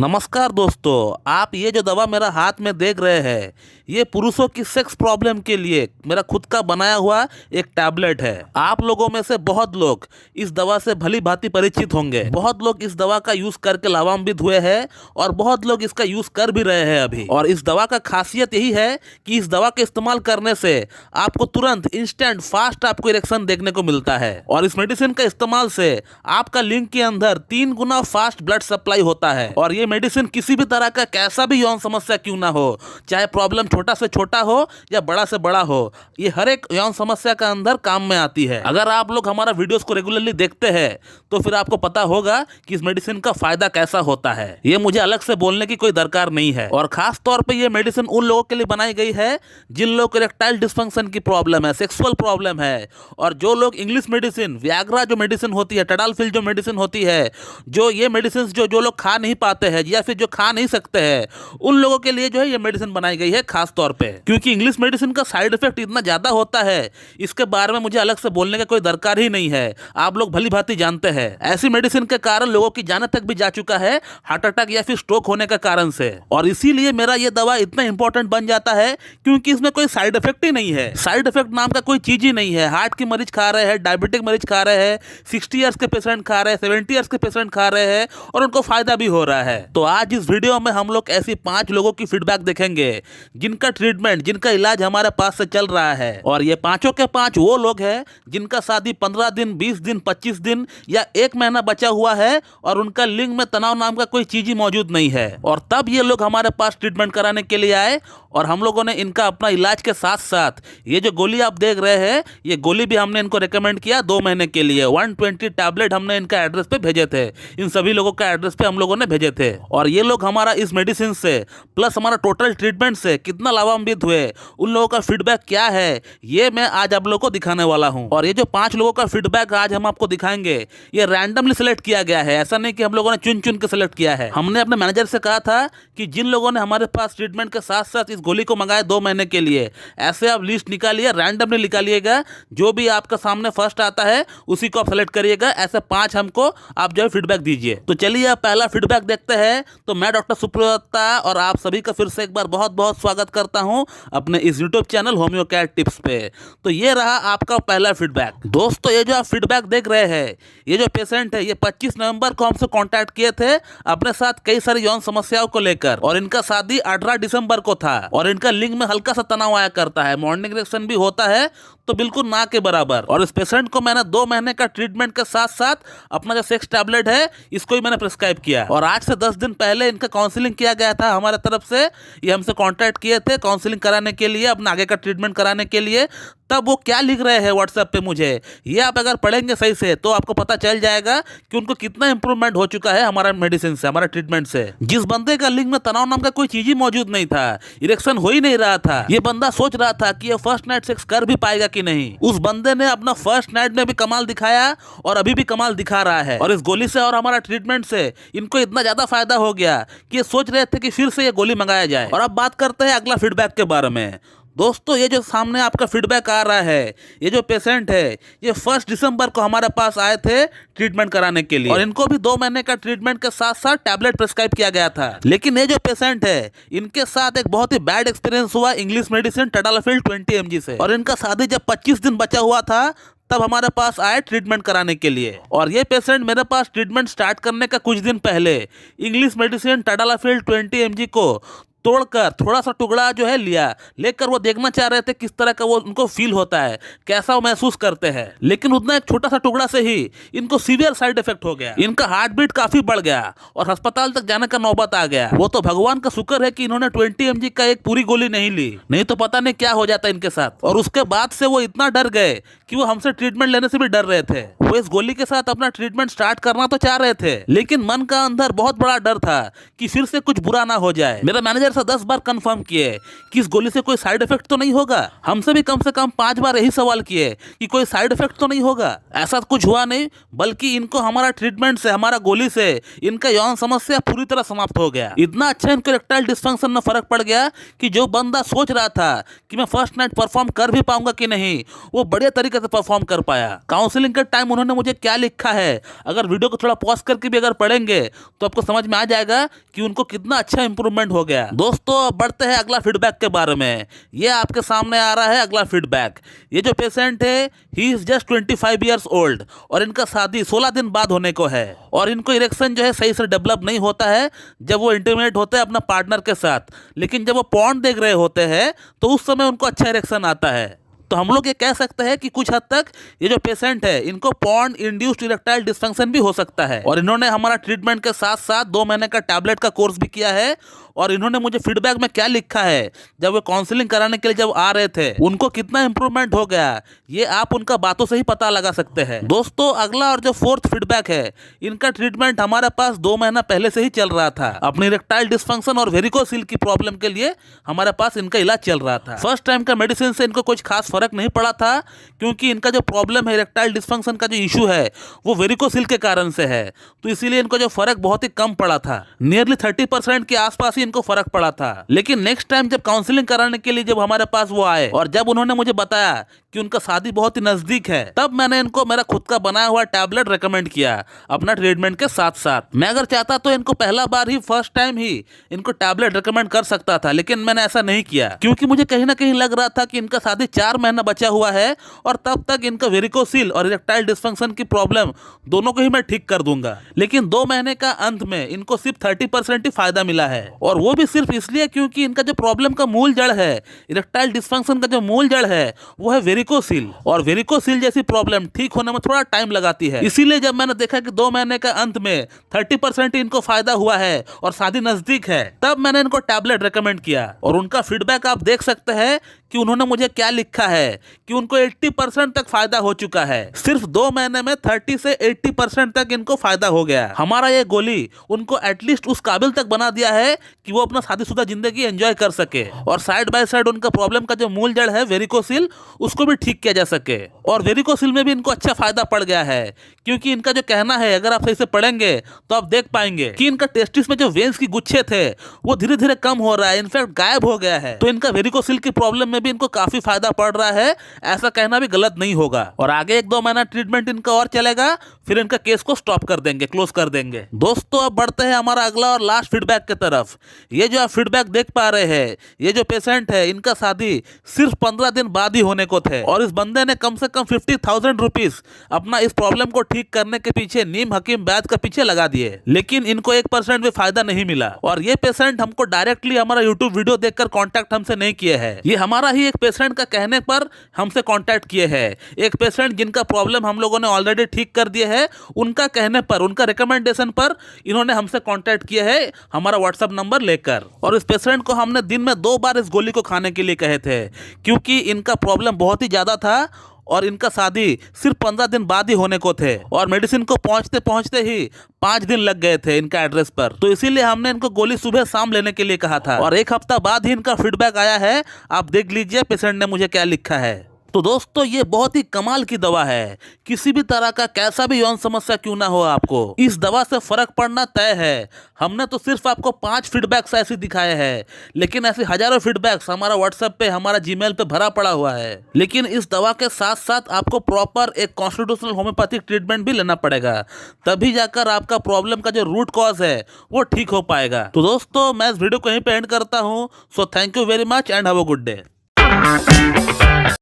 नमस्कार दोस्तों, आप ये जो दवा मेरा हाथ में देख रहे हैं ये पुरुषों की सेक्स प्रॉब्लम के लिए मेरा खुद का बनाया हुआ एक टैबलेट है। आप लोगों में से बहुत लोग इस दवा से भली भांति परिचित होंगे। बहुत लोग इस दवा का यूज करके लाभान्वित हुए हैं और बहुत लोग इसका यूज कर भी रहे हैं अभी। और इस दवा का खासियत यही है कि इस दवा का इस्तेमाल करने से आपको तुरंत इंस्टेंट फास्ट आपको इरेक्शन देखने को मिलता है। और इस मेडिसिन का इस्तेमाल से आपका लिंग के अंदर 3 गुना फास्ट ब्लड सप्लाई होता है। और ये मेडिसिन किसी भी तरह का कैसा भी यौन समस्या क्यों ना हो, चाहे प्रॉब्लम छोटा से छोटा हो या बड़ा से बड़ा हो, ये हर एक यौन समस्या का अंदर काम में आती है। अगर आप लोग हमारा वीडियोस को रेगुलरली देखते हैं तो फिर आपको पता होगा कि इस मेडिसिन का फायदा कैसा होता है। ये मुझे अलग से बोलने की कोई दरकार नहीं है। और खास तौर पे ये मेडिसिन उन लोगों के लिए बनाई गई है जिन लोगों को इरेक्टाइल डिस्फंक्शन की प्रॉब्लम है, सेक्सुअल प्रॉब्लम है। और जो लोग इंग्लिश मेडिसिन, वियाग्रा जो मेडिसिन होती है, टडालफिल जो मेडिसिन होती है, जो ये मेडिसिन जो लोग खा नहीं पाते हैं या फिर जो खा नहीं सकते हैं, उन लोगों के लिए जो है ये मेडिसिन बनाई गई है खास तौर पे। क्योंकि इंग्लिश मेडिसिन का साइड इफेक्ट इतना ज्यादा होता है, इसके बारे में मुझे अलग से बोलने का कोई दरकार ही नहीं है। आप लोग भली भांति जानते हैं ऐसी मेडिसिन के कारण लोगों की जान तक भी जा चुका है, हार्ट अटैक या फिर स्ट्रोक होने के कारण से। और इसीलिए मेरा ये दवा इतना इंपॉर्टेंट बन जाता है क्योंकि इसमें कोई साइड इफेक्ट ही नहीं है। साइड इफेक्ट नाम का कोई चीज ही नहीं है। हार्ट के मरीज खा रहे हैं, डायबिटिक मरीज खा रहे हैं, 60 ईयर्स के पेशेंट खा रहे हैं, 70 ईयर्स के पेशेंट खा रहे हैं और उनको फायदा भी हो रहा है। तो आज इस वीडियो में हम लोग ऐसी 5 लोगों की फीडबैक देखेंगे जिनका ट्रीटमेंट, जिनका इलाज हमारे पास से चल रहा है। और ये 5 के 5 वो लोग हैं जिनका शादी 15 दिन, 20 दिन, 25 दिन या 1 महीना बचा हुआ है और उनका लिंग में तनाव नाम का कोई चीज ही मौजूद नहीं है। और तब ये लोग हमारे पास ट्रीटमेंट कराने के लिए आए और हम लोगों ने इनका अपना इलाज के साथ साथ ये जो गोली आप देख रहे हैं, ये गोली भी हमने इनको रिकमेंड किया 2 महीने के लिए। 120 टैबलेट हमने इनका एड्रेस पे भेजे थे। इन सभी लोगों का एड्रेस पे हम लोगों ने भेजे थे। और ये लोग हमारा इस मेडिसिन से प्लस हमारा टोटल ट्रीटमेंट से कितना लाभान्वित हुए, उन लोगों का फीडबैक क्या है, ये मैं आज आप लोगों को दिखाने वाला हूं। और ये जो 5 लोगों का फीडबैक आज हम आपको दिखाएंगे, ये रैंडमली सिलेक्ट किया गया है। ऐसा नहीं कि हम लोगों ने चुन चुन के सिलेक्ट किया है। हमने अपने मैनेजर से कहा था कि जिन लोगों ने हमारे पास ट्रीटमेंट के साथ साथ इस गोली को मंगाया 2 महीने के लिए, ऐसे आप लिस्ट निकालिए, रैंडमली निकालिएगा। जो भी आपका सामने फर्स्ट आता है उसी को आप सेलेक्ट करिएगा। ऐसे 5 हमको आप जो है फीडबैक दीजिए। तो चलिए आप पहला फीडबैक देखते हैं। तो मैं डॉक्टर सुप्रदत्ता और आप सभी का फिर से एक बार बहुत बहुत स्वागत करता हूं अपने इस YouTube channel homeo care tips पे। तो ये रहा आपका पहला फीडबैक। दोस्तों, ये जो आप फीडबैक देख रहे हैं, ये जो पेशेंट है, ये 25 नवंबर को हमसे कांटेक्ट किए थे अपने साथ कई सारी यौन समस्याओं को लेकर। और इनका शादी 18 दिसंबर को था और इनका लिंग में हल्का सा तनाव आया करता है, मॉर्निंग इरेक्शन भी होता है तो बिल्कुल ना के बराबर। और इस पेशेंट को मैंने 2 महीने का ट्रीटमेंट के साथ साथ अपना जो सेक्स टैबलेट है इसको ही मैंने प्रिस्क्राइब किया। और आज से 10 दिन पहले इनका काउंसलिंग किया गया था हमारे तरफ से। ये हमसे कांटेक्ट किए थे काउंसलिंग कराने के लिए, अपना आगे का ट्रीटमेंट कराने के लिए। तब वो क्या लिख रहे हैं व्हाट्सएप पे मुझे, ये आप अगर पढ़ेंगे सही से तो आपको पता चल जाएगा कि उनको कितना इंप्रूवमेंट हो चुका है हमारा मेडिसिन से, हमारा ट्रीटमेंट से। जिस बंदे का लिंग में तनाव नाम का कोई चीज ही मौजूद नहीं था, इरेक्शन हो ही नहीं रहा था, ये बंदा सोच रहा था कि ये फर्स्ट नाइट सेक्स कर भी पाएगा कि नहीं, उस बंदे ने अपना फर्स्ट नाइट में भी कमाल दिखाया और अभी भी कमाल दिखा रहा है। और इस गोली से और हमारा ट्रीटमेंट से इनको इतना ज्यादा फायदा हो गया कि ये सोच रहे थे कि फिर से ये गोली मंगाया जाए। और अब बात करते हैं अगला फीडबैक के बारे में। दोस्तों, ये जो सामने आपका फीडबैक आ रहा है, ये जो पेशेंट है, ये 1 दिसंबर को हमारे पास आए थे ट्रीटमेंट कराने के लिए और इनको भी 2 महीने का ट्रीटमेंट के साथ साथ टैबलेट प्रिस्क्राइब किया गया था। लेकिन ये जो पेशेंट है, इनके साथ एक बहुत ही बैड एक्सपीरियंस हुआ इंग्लिश मेडिसिन टडालफिल 20 mg से। और इनका शादी जब 25 दिन बचा हुआ था तब हमारे पास आए ट्रीटमेंट कराने के लिए। और ये पेशेंट मेरे पास ट्रीटमेंट स्टार्ट करने का कुछ दिन पहले इंग्लिश मेडिसिन टडालफिल 20 mg को तोड़कर थोड़ा सा टुकड़ा जो है लेकर वो देखना चाह रहे थे किस तरह का वो उनको फील होता है, कैसा वो महसूस करते हैं। लेकिन उतना एक छोटा सा टुकड़ा से ही इनको सीवियर साइड इफेक्ट हो गया। इनका हार्ट बीट काफी बढ़ गया और अस्पताल तक जाने का नौबत आ गया। वो तो भगवान का शुक्र है कि इन्होंने 20 mg का एक पूरी गोली नहीं ली, नहीं तो पता नहीं क्या हो जाता इनके साथ। और उसके बाद से वो इतना डर गए कि वो हमसे ट्रीटमेंट लेने से भी डर रहे थे। वो इस गोली के साथ अपना ट्रीटमेंट स्टार्ट करना तो चाह रहे थे, लेकिन मन का अंदर बहुत बड़ा डर था कि फिर से कुछ बुरा ना हो जाए। मेरा मैनेजर देर से 10 बार कंफर्म किए कि इस गोली से कोई साइड इफेक्ट तो नहीं होगा। हमसे भी कम से कम 5 बार यही सवाल किए कि कोई साइड इफेक्ट तो नहीं होगा। ऐसा कुछ हुआ नहीं, बल्कि इनको हमारा ट्रीटमेंट से, हमारा गोली से इनका यौन समस्या पूरी तरह समाप्त हो गया। इतना अच्छा इनको इरेक्टाइल डिस्फंक्शन में फर्क पड़ गया कि जो बंदा सोच रहा था कि मैं फर्स्ट नाइट परफॉर्म कर भी पाऊंगा कि नहीं, वो बढ़िया तरीके से परफॉर्म कर पाया। काउंसलिंग के टाइम उन्होंने मुझे क्या लिखा है, अगर वीडियो को थोड़ा पॉज करके भी अगर पढ़ेंगे तो आपको समझ में आ जाएगा कि उनको कितना अच्छा इंप्रूवमेंट हो गया। दोस्तों अब बढ़ते हैं अगला फीडबैक के बारे में। ये आपके सामने आ रहा है अगला फीडबैक। ये जो पेशेंट है, he is just 25 years old और इनका शादी 16 दिन बाद होने को है और इनको इरेक्शन जो है सही से डेवलप नहीं होता है जब वो इंटीमेट होते हैं अपना पार्टनर के साथ, लेकिन जब वो पॉर्न देख रहे होते हैं तो उस समय उनको अच्छा इरेक्शन आता है। तो हम लोग ये कह सकते हैं कि कुछ हद तक ये जो पेशेंट है इनको पॉर्न इंड्यूस्ड इरेक्टाइल डिस्फंक्शन भी हो सकता है। और इन्होंने हमारा ट्रीटमेंट के साथ साथ 2 महीने का टैबलेट का कोर्स भी किया है। और इन्होंने मुझे फीडबैक में क्या लिखा है, जब वो काउंसलिंग कराने के लिए जब आ रहे थे उनको कितना इंप्रूवमेंट हो गया, ये आप उनका बातों से ही पता लगा सकते हैं। दोस्तों अगला और जो 4th फीडबैक है, इनका ट्रीटमेंट हमारे पास 2 महीना पहले से ही चल रहा था। अपनी इरेक्टाइल डिस्फंक्शन और वेरिकोसिल की प्रॉब्लम के लिए हमारे पास इनका इलाज चल रहा था। फर्स्ट टाइम का मेडिसिन से इनको कुछ खास फर्क नहीं पड़ा था, क्योंकि इनका जो प्रॉब्लम है, इरेक्टाइल डिस्फंक्शन का जो इशू है, वो वेरिकोसिल के कारण से है। तो इसीलिए इनको जो फर्क बहुत ही कम पड़ा था, नियरली 30% के आसपास ही इनको फर्क पड़ा था। लेकिन नेक्स्ट टाइम जब काउंसलिंग कराने के लिए जब हमारे पास वो आए और जब उन्होंने मुझे बताया कि उनका शादी बहुत ही नजदीक है, तब मैंने इनको मेरा खुद का बनाया हुआ टैबलेट रेकमेंड किया अपना ट्रीटमेंट के साथ साथ। मैं अगर चाहता तो इनको पहला बार ही, फर्स्ट टाइम ही इनको टैबलेट रेकमेंड कर सकता था, लेकिन मैंने ऐसा नहीं किया क्योंकि मुझे कहीं ना कहीं लग रहा था कि इनका शादी 4 महीना बचा हुआ है और तब तक इनका वेरिकोसिल और इरेक्टाइल डिस्फंक्शन की प्रॉब्लम दोनों को ही मैं ठीक कर दूंगा। लेकिन 2 महीने का अंत में इनको सिर्फ 30% ही फायदा मिला है, और वो भी सिर्फ इसलिए क्योंकि इनका जो प्रॉब्लम का मूल जड़ है, इरेक्टाइल डिस्फंक्शन का जो मूल जड़ है, वो है वेरिकोसिल। और वेरिकोसिल जैसी प्रॉब्लम ठीक होने में थोड़ा टाइम लगाती है। इसीलिए जब मैंने देखा कि 2 महीने का अंत में 30% इनको फायदा हुआ है और शादी नजदीक है, तब मैंने इनको टैबलेट रेकमेंड किया। और उनका फीडबैक आप देख सकते हैं कि उन्होंने मुझे क्या लिखा है कि उनको 80% तक फायदा हो चुका है। सिर्फ 2 महीने में 30 से 80% तक इनको फायदा हो गया। हमारा ये गोली उनको एटलीस्ट उस काबिल तक बना दिया है कि वो अपना शादीशुदा जिंदगी एंजॉय कर सके, और साइड बाय साइड उनका प्रॉब्लम का जो मूल जड़ है वेरिकोसिल, उसको भी ठीक किया जा सके। और वेरिकोसिल में भी इनको अच्छा फायदा पड़ गया है, क्योंकि इनका जो कहना है, अगर आप सही से पढ़ेंगे तो आप देख पाएंगे कि इनका टेस्टिस में जो वेन्स की गुच्छे थे वो धीरे धीरे कम हो रहा है, इनफैक्ट गायब हो गया है। तो इनका वेरिकोसिल की प्रॉब्लम में भी इनको काफी फायदा पड़ रहा है, ऐसा कहना भी गलत नहीं होगा। और आगे 1-2 महीना ट्रीटमेंट इनका और चलेगा, फिर इनका केस को स्टॉप कर देंगे, क्लोज कर देंगे। दोस्तों अब बढ़ते हैं हमारा अगला और लास्ट फीडबैक की तरफ। ये जो आप फीडबैक देख पा रहे हैं, ये जो पेशेंट है, इनका शादी सिर्फ 15 दिन बाद ही होने को थे, और इस बंदे ने कम से कम 50,000 रुपीज अपना इस प्रॉब्लम को ठीक करने के पीछे, नीम हकीम वैद्य के पीछे लगा दिए, लेकिन इनको 1% भी फायदा नहीं मिला। और ये पेशेंट हमको डायरेक्टली हमारा यूट्यूब वीडियो देखकर कॉन्टैक्ट हमसे नहीं किए हैं, ये हमारा ही एक पेशेंट का कहने पर हमसे कॉन्टैक्ट किए हैं। एक पेशेंट जिनका प्रॉब्लम हम लोगों ने ऑलरेडी ठीक कर दिया है, उनका कहने पर, उनका रिकमेंडेशन पर इन्होंने हमसे कॉन्टैक्ट किया है हमारा व्हाट्सएप नंबर लेकर। और इस पेशेंट को हमने दिन में 2 बार इस गोली को खाने के लिए कहे थे, क्योंकि इनका प्रॉब्लम बहुत ही ज्यादा था और इनका शादी सिर्फ 15 दिन बाद ही होने को थे, और मेडिसिन को पहुंचते पहुंचते ही 5 दिन लग गए थे इनका एड्रेस पर। तो इसीलिए हमने इनको गोली सुबह शाम लेने के लिए कहा था, और 1 हफ्ता बाद ही इनका फीडबैक आया है। आप देख लीजिए पेशेंट ने मुझे क्या लिखा है। तो दोस्तों ये बहुत ही कमाल की दवा है, किसी भी तरह का कैसा भी यौन समस्या क्यों ना हो, आपको इस दवा से फर्क पड़ना तय है। हमने तो सिर्फ आपको 5 फीडबैक्स ऐसे दिखाए हैं, लेकिन ऐसे हजारों फीडबैक्स हमारा व्हाट्सएप पे, हमारा जीमेल पे भरा पड़ा हुआ है। लेकिन इस दवा के साथ साथ आपको प्रॉपर एक कॉन्स्टिट्यूशनल होम्योपैथिक ट्रीटमेंट भी लेना पड़ेगा, तभी जाकर आपका प्रॉब्लम का जो रूट कॉज है वो ठीक हो पाएगा। तो दोस्तों मैं इस वीडियो को यहीं पे एंड करता हूँ। So thank you very much and have a good day.